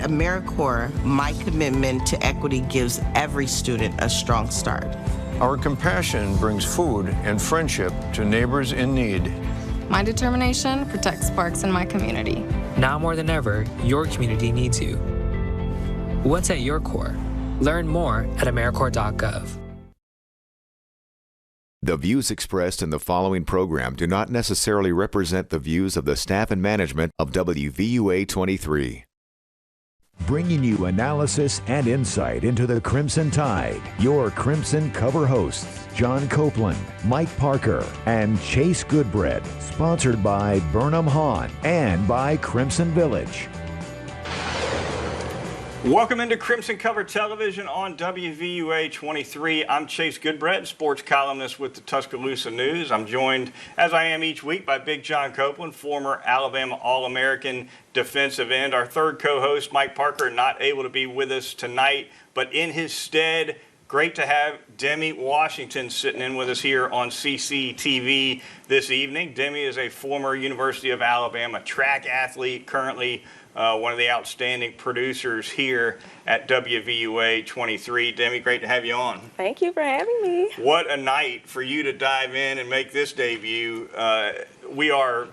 AmeriCorps, my commitment to equity gives every student a strong start. Our compassion brings food and friendship to neighbors in need. My determination protects parks in my community. Now more than ever, your community needs you. What's at your core? Learn more at AmeriCorps.gov. The views expressed in the following program do not necessarily represent the views of the staff and management of WVUA 23. Bringing you analysis and insight into the Crimson Tide. Your Crimson cover hosts, John Copeland, Mike Parker, and Chase Goodbread. Sponsored by Burnham Hahn and by Crimson Village. Welcome into Crimson Cover Television on WVUA 23. I'm Chase Goodbread, sports columnist with the Tuscaloosa News. I'm joined, as I am each week, by Big John Copeland, former Alabama All-American defensive end. Our third co-host, Mike Parker, not able to be with us tonight, but in his stead, great to have Demi Washington sitting in with us here on CCTV this evening. Demi is a former University of Alabama track athlete, currently one of the outstanding producers here at WVUA 23. Demi, great to have you on. Thank you for having me. What a night for you to dive in and make this debut. We are,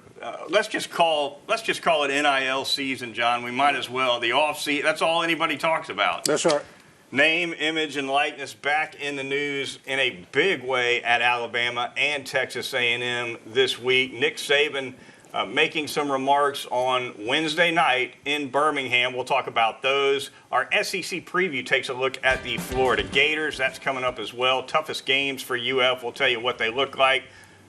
let's just call it NIL season, John. We might as well. The off season, that's all anybody talks about. That's right. Name, image, and likeness back in the news in a big way at Alabama and Texas A&M this week. Nick Saban making some remarks on Wednesday night in Birmingham. We'll talk about those. Our SEC preview takes a look at the Florida Gators. That's coming up as well. Toughest games for UF. We'll tell you what they look like.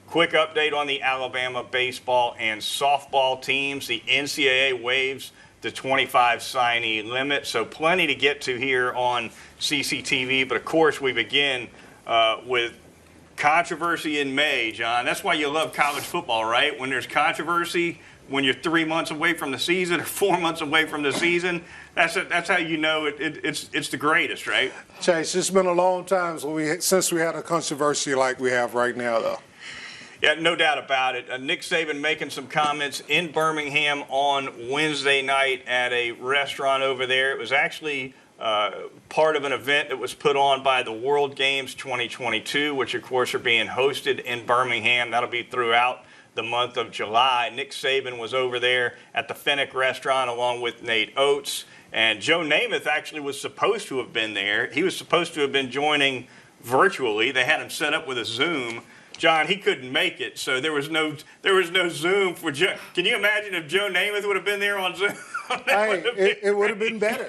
Quick update on the Alabama baseball and softball teams. The NCAA waives the 25 signee limit. So plenty to get to here on CCTV. But, of course, we begin with controversy in May, John. That's why you love college football, right? When there's controversy, when you're 3 months away from the season or 4 months away from the season, that's how you know it's the greatest, right? Chase, it's been a long time since we had a controversy like we have right now, though. Yeah, no doubt about it. Nick Saban making some comments in Birmingham on Wednesday night at a restaurant over there. It was actually part of an event that was put on by the World Games 2022, which, of course, are being hosted in Birmingham. That'll be throughout the month of July. Nick Saban was over there at the Fennec restaurant along with Nate Oates. And Joe Namath actually was supposed to have been there. He was supposed to have been joining virtually. They had him set up with a Zoom. John, he couldn't make it, so there was no Zoom for Joe. Can you imagine if Joe Namath would have been there on Zoom? It would have been better.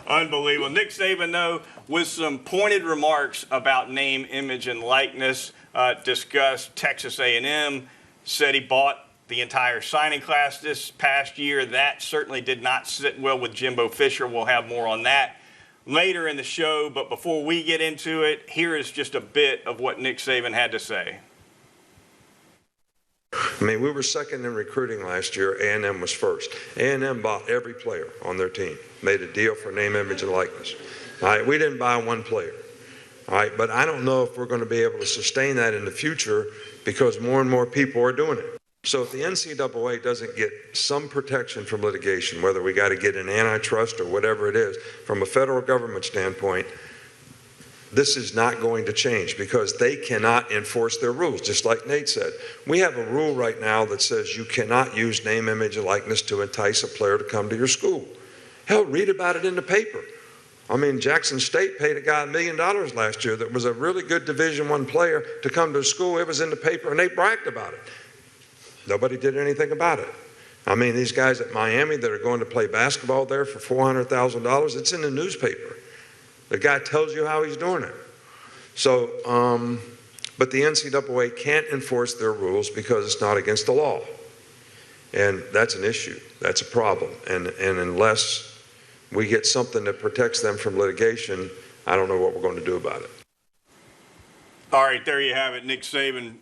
Unbelievable. Nick Saban, though, with some pointed remarks about name, image, and likeness, discussed Texas A&M, said he bought the entire signing class this past year. That certainly did not sit well with Jimbo Fisher. We'll have more on that later in the show, but before we get into it, here is just a bit of what Nick Saban had to say. I mean, we were second in recruiting last year. A&M was first. A&M bought every player on their team, made a deal for name, image, and likeness. All right, we didn't buy one player. All right, but I don't know if we're going to be able to sustain that in the future because more and more people are doing it. So if the NCAA doesn't get some protection from litigation, whether we got to get an antitrust or whatever it is, from a federal government standpoint, this is not going to change because they cannot enforce their rules, just like Nate said. We have a rule right now that says you cannot use name, image, and likeness to entice a player to come to your school. Hell, read about it in the paper. I mean, Jackson State paid a guy $1 million last year that was a really good Division I player to come to school. It was in the paper, and they bragged about it. Nobody did anything about it. I mean, these guys at Miami that are going to play basketball there for $400,000, it's in the newspaper. The guy tells you how he's doing it. So, but the NCAA can't enforce their rules because it's not against the law. And that's an issue. That's a problem. And unless we get something that protects them from litigation, I don't know what we're going to do about it. All right, there you have it, Nick Saban,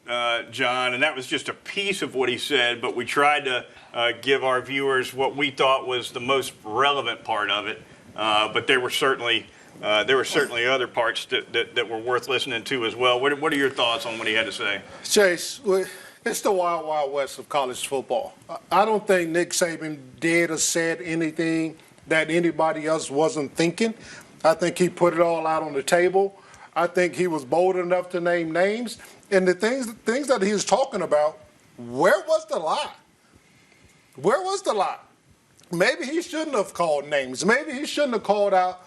John, and that was just a piece of what he said, but we tried to give our viewers what we thought was the most relevant part of it, but there were certainly other parts that were worth listening to as well. What are your thoughts on what he had to say? Chase, it's the wild, wild west of college football. I don't think Nick Saban did or said anything that anybody else wasn't thinking. I think he put it all out on the table. I think he was bold enough to name names. And the things that he was talking about, where was the lie? Where was the lie? Maybe he shouldn't have called names. Maybe he shouldn't have called out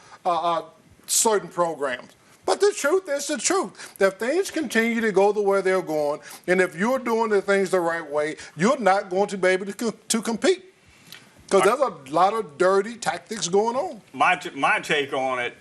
certain programs. But the truth is the truth. If things continue to go the way they're going, and if you're doing the things the right way, you're not going to be able to compete. Because there's a lot of dirty tactics going on. My take on it,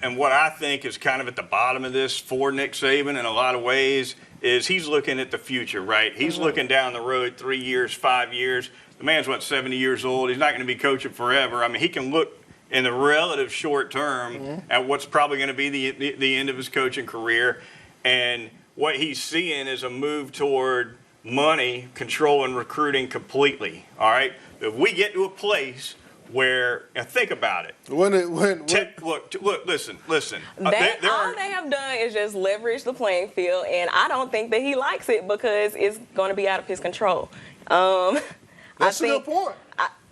and what I think is kind of at the bottom of this for Nick Saban in a lot of ways, is he's looking at the future, right? He's looking down the road 3 years, 5 years. The man's, 70 years old. He's not going to be coaching forever. I mean, he can look in the relative short term at what's probably going to be the end of his coaching career. And what he's seeing is a move toward money, control, and recruiting completely, all right? If we get to a place where, and think about it. Look, listen. All they have done is just leverage the playing field, and I don't think that he likes it because it's going to be out of his control. That's a good point.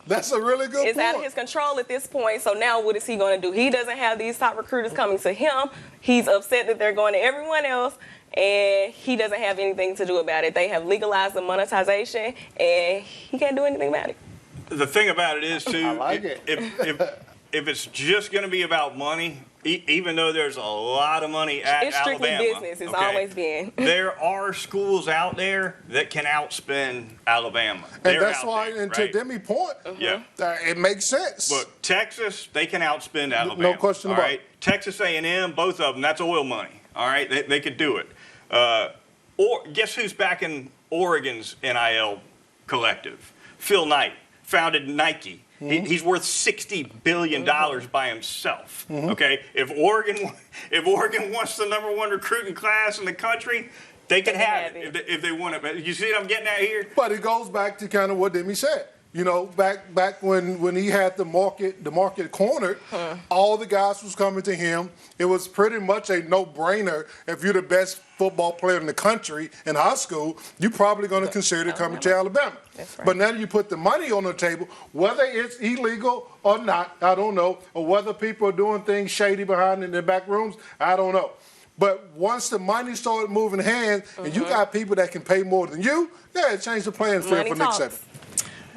That's a really good point. It's out of his control at this point, so now what is he going to do? He doesn't have these top recruiters coming to him. He's upset that they're going to everyone else, and he doesn't have anything to do about it. They have legalized the monetization, and he can't do anything about it. The thing about it is, too, I like it. if it's just going to be about money, even though there's a lot of money at Alabama. It's strictly business. It's always been. There are schools out there that can outspend Alabama. And that's why, and to Demi's point, it makes sense. Look, Texas, they can outspend Alabama. No question about it. Texas A&M, both of them, that's oil money. All right, they could do it. Or guess who's backing Oregon's NIL collective? Phil Knight, founded Nike. He's worth $60 billion by himself. Okay, if Oregon wants the #1 recruiting class in the country, they can have it if they want it. But you see what I'm getting at here? But it goes back to kind of what Demi said. You know, back when he had the market cornered, all the guys was coming to him. It was pretty much a no-brainer. If you're the best football player in the country in high school, you're probably going to consider coming to Alabama. That's right. But now you put the money on the table, whether it's illegal or not, I don't know, or whether people are doing things shady behind in their back rooms, I don't know. But once the money started moving hands, and you got people that can pay more than you, it changed the playing field for Nick Saban.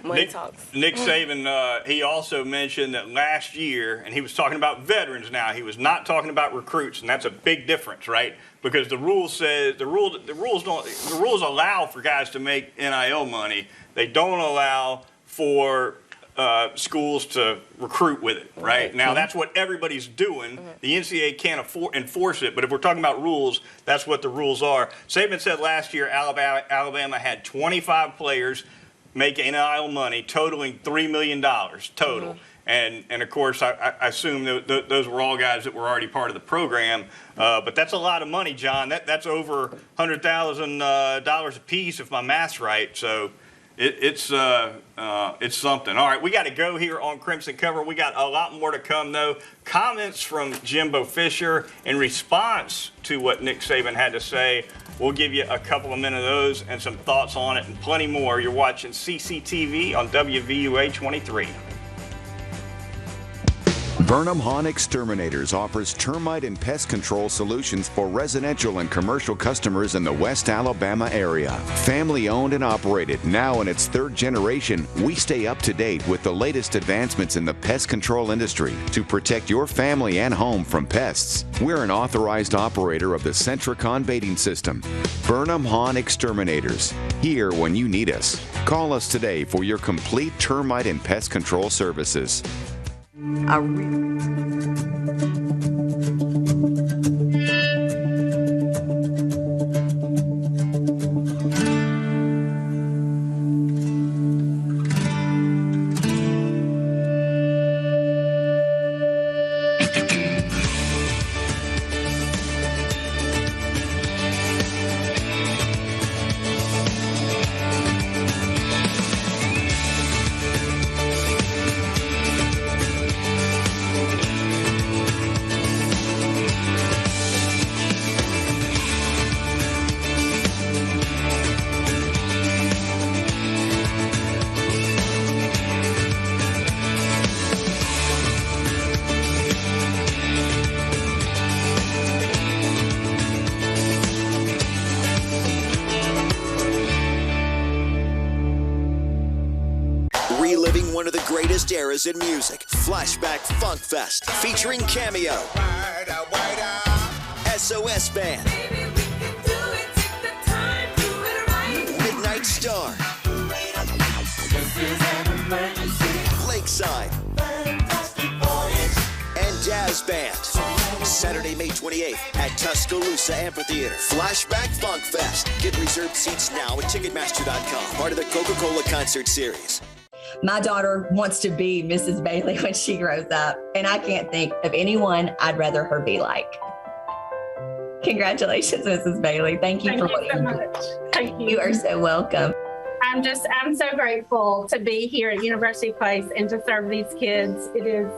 Nick Saban, he also mentioned that last year, and he was talking about veterans now, he was not talking about recruits, and that's a big difference, right? Because the rules says the rules allow for guys to make NIL money. They don't allow for schools to recruit with it, right? Now, that's what everybody's doing. The NCAA can't enforce it, but if we're talking about rules, that's what the rules are. Saban said last year Alabama had 25 players make NIL money totaling $3 million total. And of course, I assume those were all guys that were already part of the program. But that's a lot of money, John. That's over $100,000 a piece, if my math's right. So it's something. All right, we got to go here on Crimson Cover. We got a lot more to come, though. Comments from Jimbo Fisher in response to what Nick Saban had to say. We'll give you a couple of minutes of those and some thoughts on it and plenty more. You're watching CCTV on WVUA 23. Burnham Hahn Exterminators offers termite and pest control solutions for residential and commercial customers in the West Alabama area. Family owned and operated, now in its third generation, we stay up to date with the latest advancements in the pest control industry to protect your family and home from pests. We're an authorized operator of the Centricon baiting system. Burnham Hahn Exterminators, here when you need us. Call us today for your complete termite and pest control services. eras in music. Flashback Funk Fest featuring Cameo, SOS Band, Midnight Star, Lakeside, and Jazz Band. Saturday, May 28th at Tuscaloosa Amphitheater. Flashback Funk Fest. Get reserved seats now at Ticketmaster.com. Part of the Coca-Cola Concert Series. My daughter wants to be Mrs. Bailey when she grows up, and I can't think of anyone I'd rather her be like. Congratulations, Mrs. Bailey. Thank you for what you do. Thank you. You are so welcome. I'm so grateful to be here at University Place and to serve these kids. It is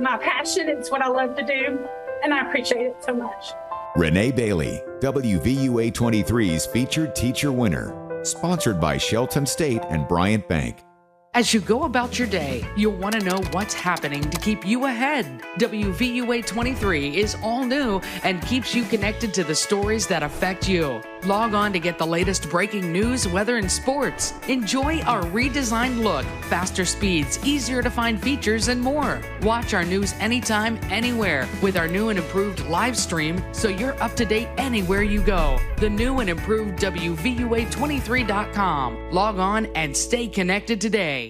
my passion. It's what I love to do, and I appreciate it so much. Renee Bailey, WVUA 23's featured teacher winner. Sponsored by Shelton State and Bryant Bank. As you go about your day, you'll want to know what's happening to keep you ahead. WVUA 23 is all new and keeps you connected to the stories that affect you. Log on to get the latest breaking news, weather, and sports. Enjoy our redesigned look, faster speeds, easier to find features, and more. Watch our news anytime, anywhere with our new and improved live stream so you're up to date anywhere you go. The new and improved WVUA23.com. Log on and stay connected today.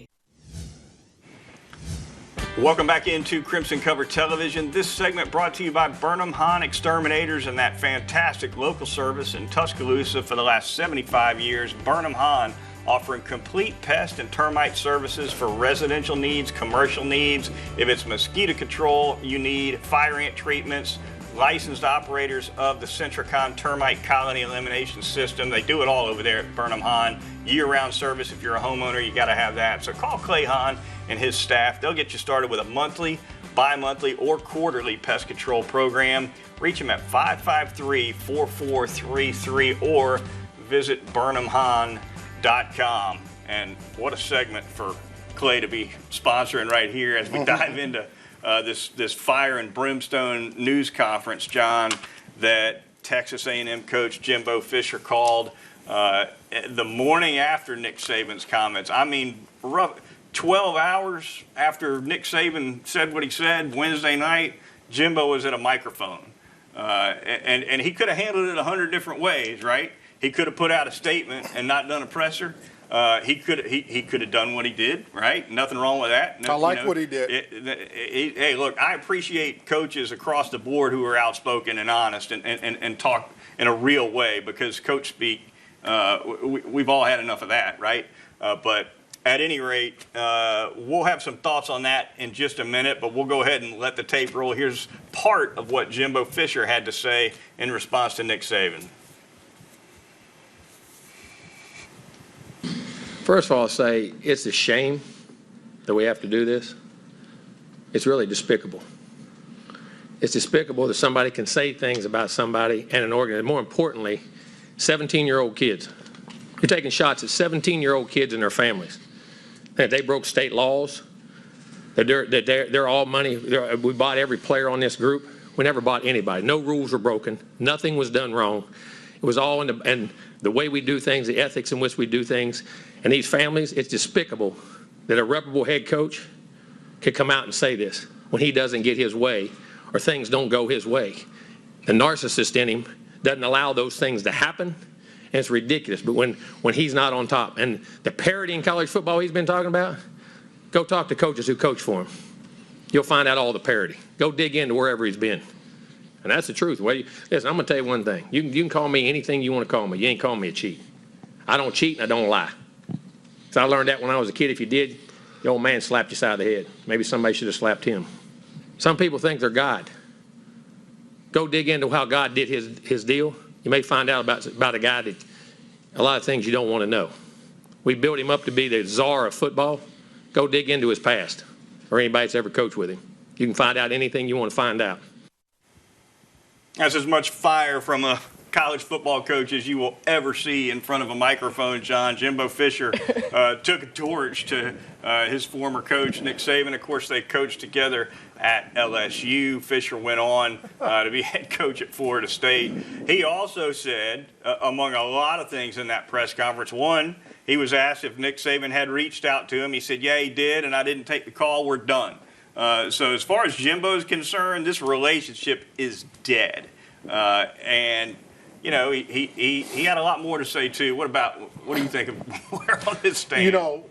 Welcome back into Crimson Cover Television. This segment brought to you by Burnham Hahn Exterminators and that fantastic local service in Tuscaloosa for the last 75 years. Burnham Hahn offering complete pest and termite services for residential needs, commercial needs. If it's mosquito control you need, fire ant treatments, licensed operators of the Centricon Termite Colony Elimination System. They do it all over there at Burnham Hahn. Year-round service. If you're a homeowner, you got to have that. So call Clay Hahn and his staff. They'll get you started with a monthly, bi-monthly, or quarterly pest control program. Reach them at 553-4433 or visit burnhamhahn.com. And what a segment for Clay to be sponsoring right here as we dive into this fire and brimstone news conference, John, that Texas A&M coach Jimbo Fisher called the morning after Nick Saban's comments. I mean, 12 hours after Nick Saban said what he said Wednesday night, Jimbo was at a microphone. And he could have handled it 100 different ways, right? He could have put out a statement and not done a presser. He could have done what he did, right? Nothing wrong with that. I like what he did. Hey, look, I appreciate coaches across the board who are outspoken and honest and talk in a real way, because coach speak, we've all had enough of that, right? But at any rate, we'll have some thoughts on that in just a minute, but we'll go ahead and let the tape roll. Here's part of what Jimbo Fisher had to say in response to Nick Saban. First of all, I'll say it's a shame that we have to do this. It's really despicable. It's despicable that somebody can say things about somebody and an organization. More importantly, 17-year-old kids. You're taking shots at 17-year-old kids and their families. And they broke state laws. They're all money. We bought every player on this group. We never bought anybody. No rules were broken. Nothing was done wrong. It was all in the way we do things, the ethics in which we do things. And these families, it's despicable that a reputable head coach could come out and say this when he doesn't get his way or things don't go his way. The narcissist in him doesn't allow those things to happen, and it's ridiculous. But when he's not on top, and the parity in college football he's been talking about, go talk to coaches who coach for him. You'll find out all the parity. Go dig into wherever he's been. And that's the truth. Listen, I'm going to tell you one thing. You can call me anything you want to call me. You ain't calling me a cheat. I don't cheat and I don't lie. So I learned that when I was a kid. If you did, the old man slapped you side of the head. Maybe somebody should have slapped him. Some people think they're God. Go dig into how God did his deal. You may find out about a guy that a lot of things you don't want to know. We built him up to be the czar of football. Go dig into his past or anybody that's ever coached with him. You can find out anything you want to find out. That's as much fire from a college football coach as you will ever see in front of a microphone, John. Jimbo Fisher took a torch to his former coach, Nick Saban. Of course, they coached together at LSU. Fisher went on to be head coach at Florida State. He also said, among a lot of things in that press conference, one, he was asked if Nick Saban had reached out to him. He said, yeah, he did, and I didn't take the call. We're done. So as far as Jimbo's concerned, this relationship is dead. And, you know, he had a lot more to say, too. What do you think of where on this stand? You know,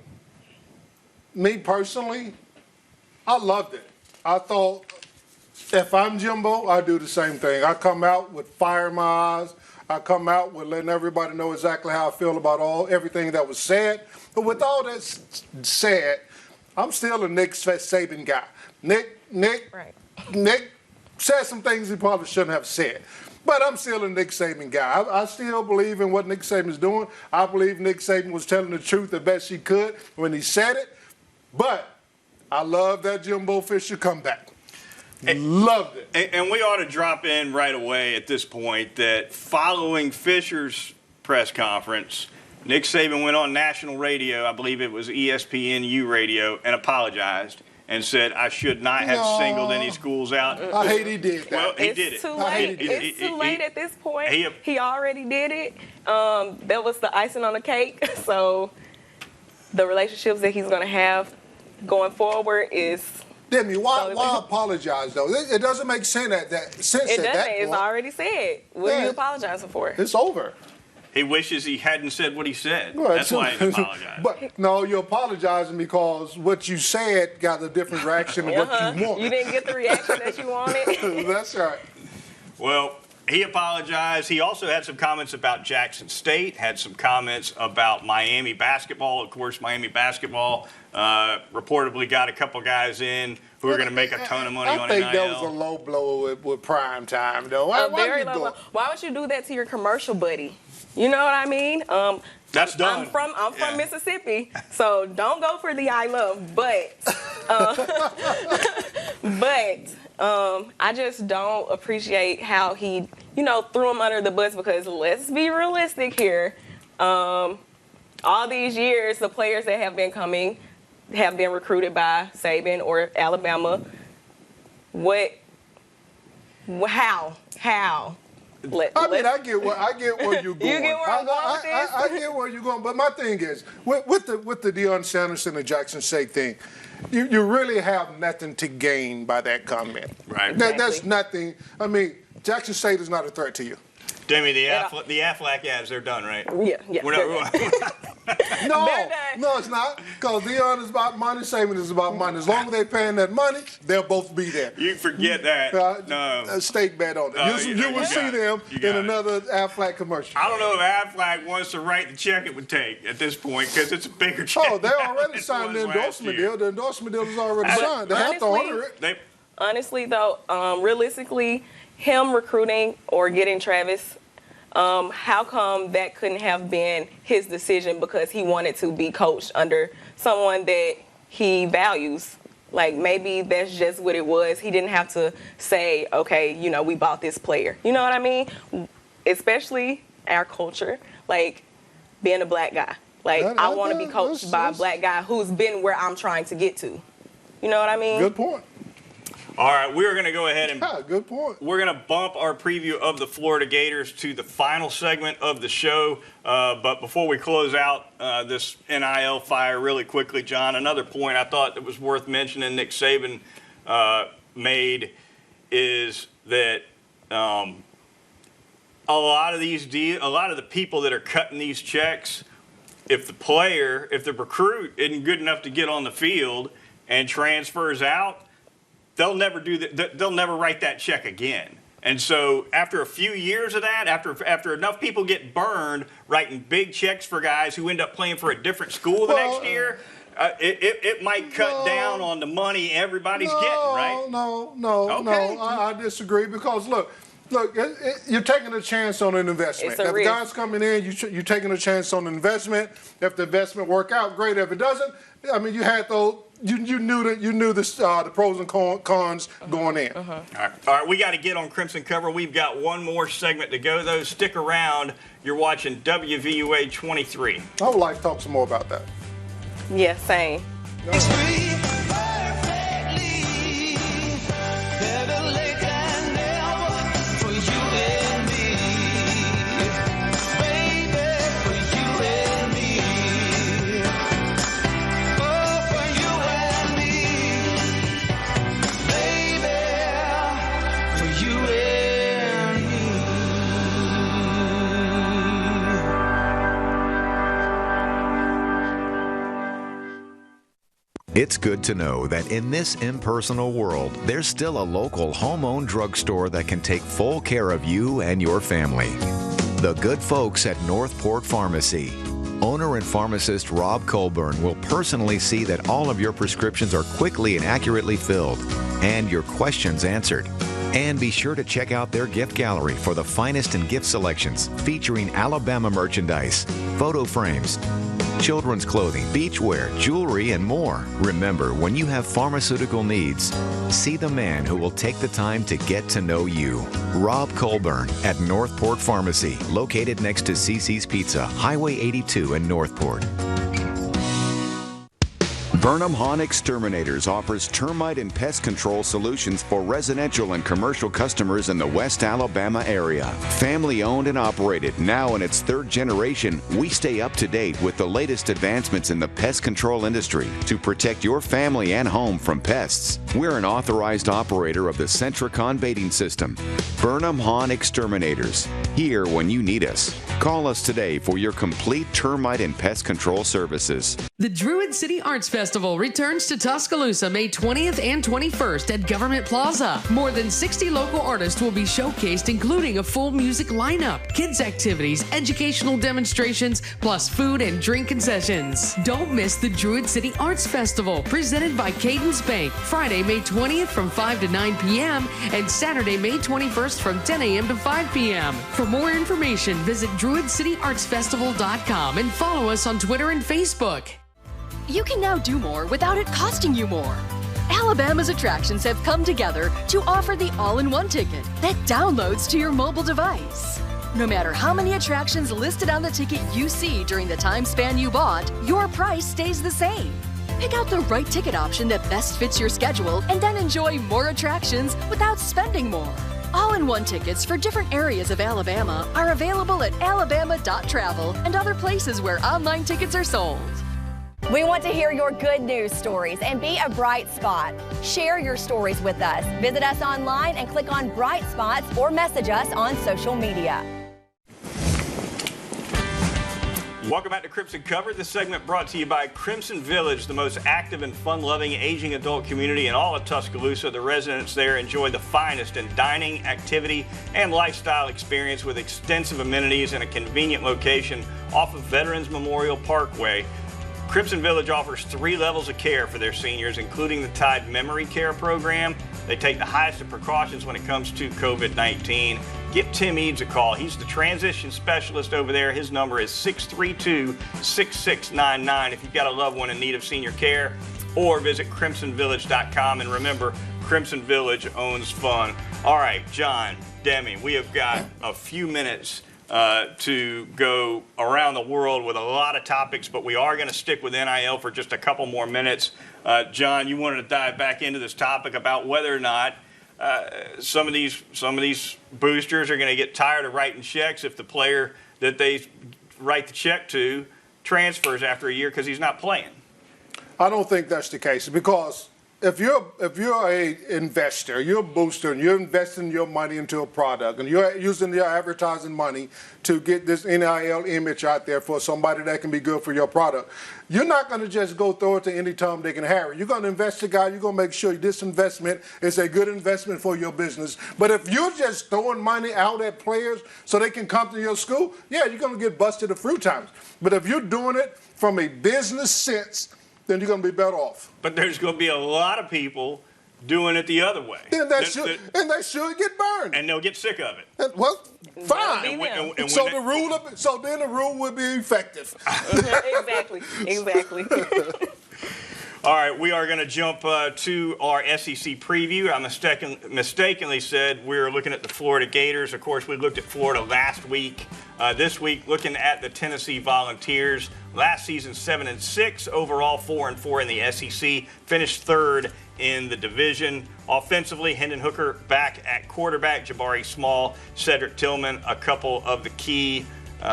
me personally, I loved it. I thought if I'm Jimbo, I do the same thing. I come out with fire in my eyes. I come out with letting everybody know exactly how I feel about everything that was said. But with all that said, I'm still a Nick Saban guy. Nick said some things he probably shouldn't have said. But I'm still a Nick Saban guy. I still believe in what Nick Saban's doing. I believe Nick Saban was telling the truth the best he could when he said it. But I love that Jimbo Fisher comeback. Loved it. And we ought to drop in right away at this point that following Fisher's press conference, Nick Saban went on national radio, I believe it was ESPNU radio, and apologized and said, I should not have singled any schools out. I hate he did that. Well, he did it. Too late. It's too late at this point. He already did it. That was the icing on the cake. So the relationships that he's going to have going forward is... Demi, why apologize, though? It doesn't make sense at that point. It's already said. What are you apologizing for? It's over. He wishes he hadn't said what he said. Well, that's why he apologized. But no, you're apologizing because what you said got a different reaction than what you want. You didn't get the reaction that you wanted. That's right. Well, he apologized. He also had some comments about Jackson State, had some comments about Miami basketball. Of course, Miami basketball reportedly got a couple guys in who are going to make a ton of money on NIL. I think that was a low blow with prime time, though. Very low blow. Why would you do that to your commercial buddy? You know what I mean? That's done. I'm from Mississippi, so don't go for the I love. But I just don't appreciate how he, threw him under the bus because let's be realistic here. All these years, the players that have been coming have been recruited by Saban or Alabama. How? I get where you're going. You get where I'm going with this? I get where you're going, but my thing is, with the Deion Sanders and the Jackson State thing, you really have nothing to gain by that comment. Right. That's nothing. I mean, Jackson State is not a threat to you. Demi, the Aflac ads, they're done, right? Yeah. No, it's not. Because Deion is about money, Saban is about money. As long as they're paying that money, they'll both be there. You forget that. A stake bet on it. You will see them in another Aflac commercial. I don't know if Aflac wants to write the check it would take at this point because it's a bigger check. Oh, they already signed the endorsement deal. The endorsement deal is already signed. They have to honor it. Honestly, though, realistically, him recruiting or getting Travis, how come that couldn't have been his decision because he wanted to be coached under someone that he values? Like, maybe that's just what it was. He didn't have to say, okay, we bought this player. You know what I mean? Especially our culture, like being a black guy. Like, I want to be coached by a black guy who's been where I'm trying to get to. You know what I mean? Good point. All right, we're going to go ahead and good point. We're going to bump our preview of the Florida Gators to the final segment of the show. But before we close out this NIL fire really quickly, John, another point I thought that was worth mentioning Nick Saban made is that a lot of the people that are cutting these checks, if the recruit isn't good enough to get on the field and transfers out, they'll never do that. They'll never write that check again. And so after a few years of that, after enough people get burned writing big checks for guys who end up playing for a different school the next year, it might cut down on the money everybody's getting, right? No. I disagree because look, you're taking a chance on an investment. If a guy's coming in, you're taking a chance on an investment. If the investment work out, great. If it doesn't, I mean, you had those. You knew the pros and cons going in. All right, we got to get on Crimson Cover. We've got one more segment to go, though. Stick around. You're watching WVUA 23. I would like to talk some more about that. Yeah, same. It's good to know that in this impersonal world, there's still a local home-owned drugstore that can take full care of you and your family. The good folks at Northport Pharmacy. Owner and pharmacist Rob Colburn will personally see that all of your prescriptions are quickly and accurately filled and your questions answered. And be sure to check out their gift gallery for the finest in gift selections featuring Alabama merchandise, photo frames, children's clothing, beachwear, jewelry, and more. Remember, when you have pharmaceutical needs, see the man who will take the time to get to know you. Rob Colburn at Northport Pharmacy, located next to CC's Pizza, Highway 82 in Northport. Burnham Hahn Exterminators offers termite and pest control solutions for residential and commercial customers in the West Alabama area. Family owned and operated, now in its third generation, we stay up to date with the latest advancements in the pest control industry to protect your family and home from pests. We're an authorized operator of the Centricon baiting system. Burnham Hahn Exterminators, here when you need us. Call us today for your complete termite and pest control services. The Druid City Arts Festival returns to Tuscaloosa May 20th and 21st at Government Plaza. More than 60 local artists will be showcased, including a full music lineup, kids activities, educational demonstrations, plus food and drink concessions. Don't miss the Druid City Arts Festival, presented by Cadence Bank, Friday, May 20th from 5 to 9 p.m. and Saturday, May 21st from 10 a.m. to 5 p.m. For more information, visit druidcityartsfestival.com and follow us on Twitter and Facebook. You can now do more without it costing you more. Alabama's attractions have come together to offer the all-in-one ticket that downloads to your mobile device. No matter how many attractions listed on the ticket you see during the time span you bought, your price stays the same. Pick out the right ticket option that best fits your schedule and then enjoy more attractions without spending more. All-in-one tickets for different areas of Alabama are available at alabama.travel and other places where online tickets are sold. We want to hear your good news stories and be a bright spot. Share your stories with us. Visit us online and click on Bright Spots or message us on social media. Welcome back to Crimson Cover. This segment brought to you by Crimson Village, the most active and fun-loving aging adult community in all of Tuscaloosa. The residents there enjoy the finest in dining, activity, and lifestyle experience with extensive amenities in a convenient location off of Veterans Memorial Parkway. Crimson Village offers 3 levels of care for their seniors, including the Tide Memory Care Program. They take the highest of precautions when it comes to COVID-19. Give Tim Eads a call. He's the transition specialist over there. His number is 632-6699 if you've got a loved one in need of senior care, or visit crimsonvillage.com. And remember, Crimson Village owns fun. All right, John, Demi, we have got a few minutes to go around the world with a lot of topics, but we are going to stick with NIL for just a couple more minutes. John, you wanted to dive back into this topic about whether or not some of these boosters are going to get tired of writing checks if the player that they write the check to transfers after a year because he's not playing. I don't think that's the case, because if you're a investor, you're a booster, and you're investing your money into a product, and you're using your advertising money to get this NIL image out there for somebody that can be good for your product, you're not going to just go throw it to any Tom, Dick, and Harry. You're going to invest the guy. You're going to make sure this investment is a good investment for your business. But if you're just throwing money out at players so they can come to your school, yeah, you're going to get busted a few times. But if you're doing it from a business sense, then you're going to be better off. But there's going to be a lot of people doing it the other way. And they should get burned. And they'll get sick of it. Well, fine. So then the rule will be effective. Exactly. All right, we are going to jump to our SEC preview. I mistakenly said we were looking at the Florida Gators. Of course, we looked at Florida last week. This week, looking at the Tennessee Volunteers. Last season, 7-6 overall, 4-4 in the SEC. Finished third in the division. Offensively, Hendon Hooker back at quarterback. Jabari Small, Cedric Tillman, a couple of the key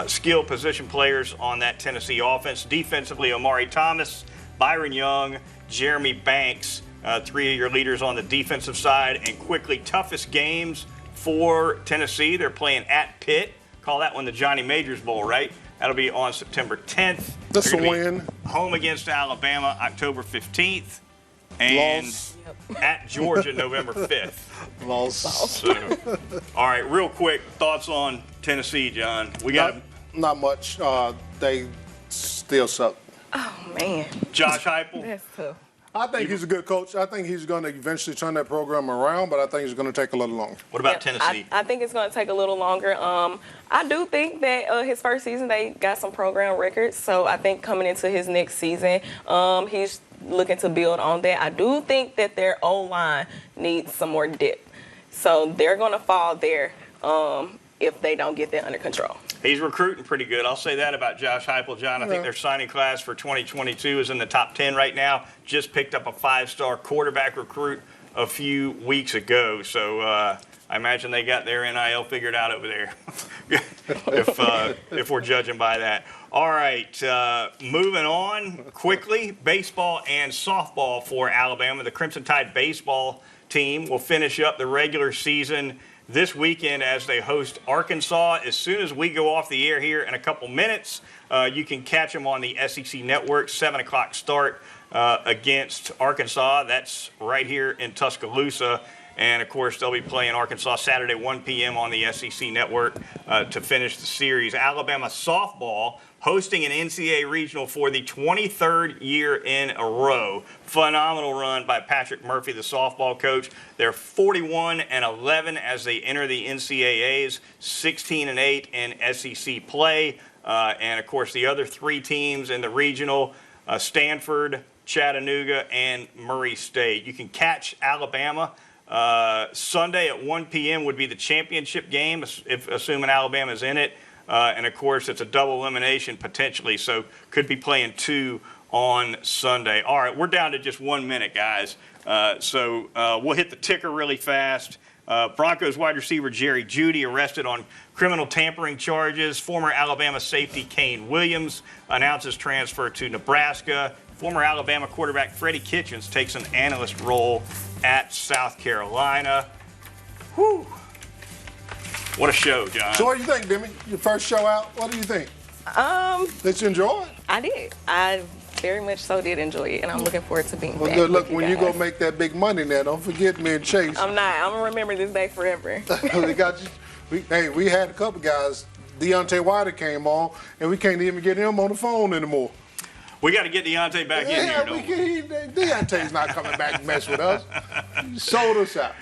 skill position players on that Tennessee offense. Defensively, Omari Thomas, Byron Young, Jeremy Banks, 3 of your leaders on the defensive side. And quickly, toughest games for Tennessee. They're playing at Pitt. Call that one the Johnny Majors Bowl, right? That'll be on September 10th. That's a win. home against Alabama October 15th. And at Georgia November 5th. So, all right, real quick, thoughts on Tennessee, John? We got not much. They still suck. Oh, man. Josh Heupel? That's tough. I think he's a good coach. I think he's going to eventually turn that program around, but I think it's going to take a little longer. What about Tennessee? I think it's going to take a little longer. I do think that his first season, they got some program records. So I think coming into his next season, he's looking to build on that. I do think that their O-line needs some more depth. So they're going to fall there if they don't get that under control. He's recruiting pretty good. I'll say that about Josh Heupel, John. I think their signing class for 2022 is in the top 10 right now. Just picked up a 5-star quarterback recruit a few weeks ago. So I imagine they got their NIL figured out over there, if we're judging by that. All right, moving on quickly, baseball and softball for Alabama. The Crimson Tide baseball team will finish up the regular season this weekend as they host Arkansas. As soon as we go off the air here in a couple minutes, you can catch them on the SEC Network, 7 o'clock start against Arkansas. That's right here in Tuscaloosa. And, of course, they'll be playing Arkansas Saturday, 1 p.m. on the SEC Network to finish the series. Alabama softball hosting an NCAA regional for the 23rd year in a row. Phenomenal run by Patrick Murphy, the softball coach. They're 41-11 as they enter the NCAAs, 16-8 in SEC play. And, of course, the other 3 teams in the regional, Stanford, Chattanooga, and Murray State. You can catch Alabama Sunday at 1 p.m. would be the championship game, assuming Alabama's in it. And, of course, it's a double elimination potentially, so could be playing 2 on Sunday. All right, we're down to just 1 minute, guys. So we'll hit the ticker really fast. Broncos wide receiver Jerry Jeudy arrested on criminal tampering charges. Former Alabama safety Kane Williams announces transfer to Nebraska. Former Alabama quarterback Freddie Kitchens takes an analyst role at South Carolina. Whew. What a show, John. So what do you think, Demi? Your first show out, what do you think? Did you enjoy it? I did. I very much so did enjoy it, and I'm looking forward to being back. Well, good luck with when you you go make that big money now. Don't forget me and Chase. I'm not. I'm going to remember this day forever. We had a couple guys. Deontay Wilder came on, and we can't even get him on the phone anymore. We got to get Deontay back in here, don't we? Deontay's not coming back and mess with us. He sold us out.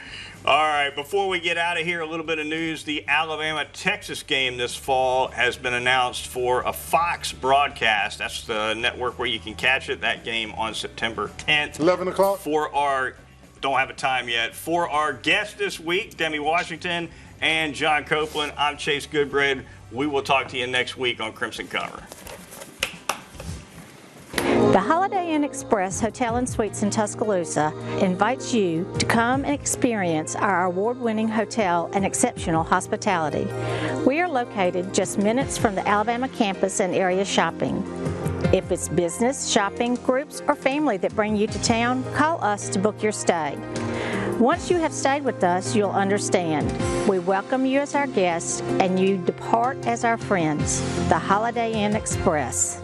All right, before we get out of here, a little bit of news. The Alabama-Texas game this fall has been announced for a Fox broadcast. That's the network where you can catch it. That game on September 10th. 11 o'clock? Don't have a time yet. For our guests this week, Demi Washington and John Copeland, I'm Chase Goodbread. We will talk to you next week on Crimson Cover. The Holiday Inn Express Hotel and Suites in Tuscaloosa invites you to come and experience our award-winning hotel and exceptional hospitality. We are located just minutes from the Alabama campus and area shopping. If it's business, shopping, groups, or family that bring you to town, call us to book your stay. Once you have stayed with us, you'll understand. We welcome you as our guests, and you depart as our friends. The Holiday Inn Express.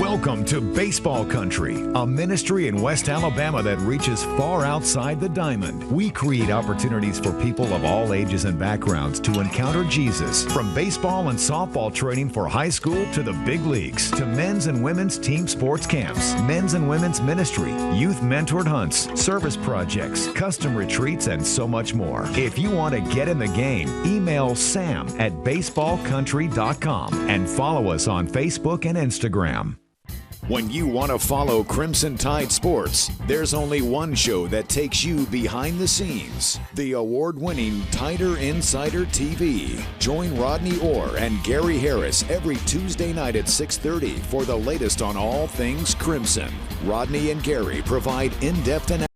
Welcome to Baseball Country, a ministry in West Alabama that reaches far outside the diamond. We create opportunities for people of all ages and backgrounds to encounter Jesus. From baseball and softball training for high school to the big leagues, to men's and women's team sports camps, men's and women's ministry, youth mentored hunts, service projects, custom retreats, and so much more. If you want to get in the game, email sam@baseballcountry.com and follow us on Facebook and Instagram. When you want to follow Crimson Tide sports, there's only one show that takes you behind the scenes. The award-winning Tider Insider TV. Join Rodney Orr and Gary Harris every Tuesday night at 6:30 for the latest on all things Crimson. Rodney and Gary provide in-depth analysis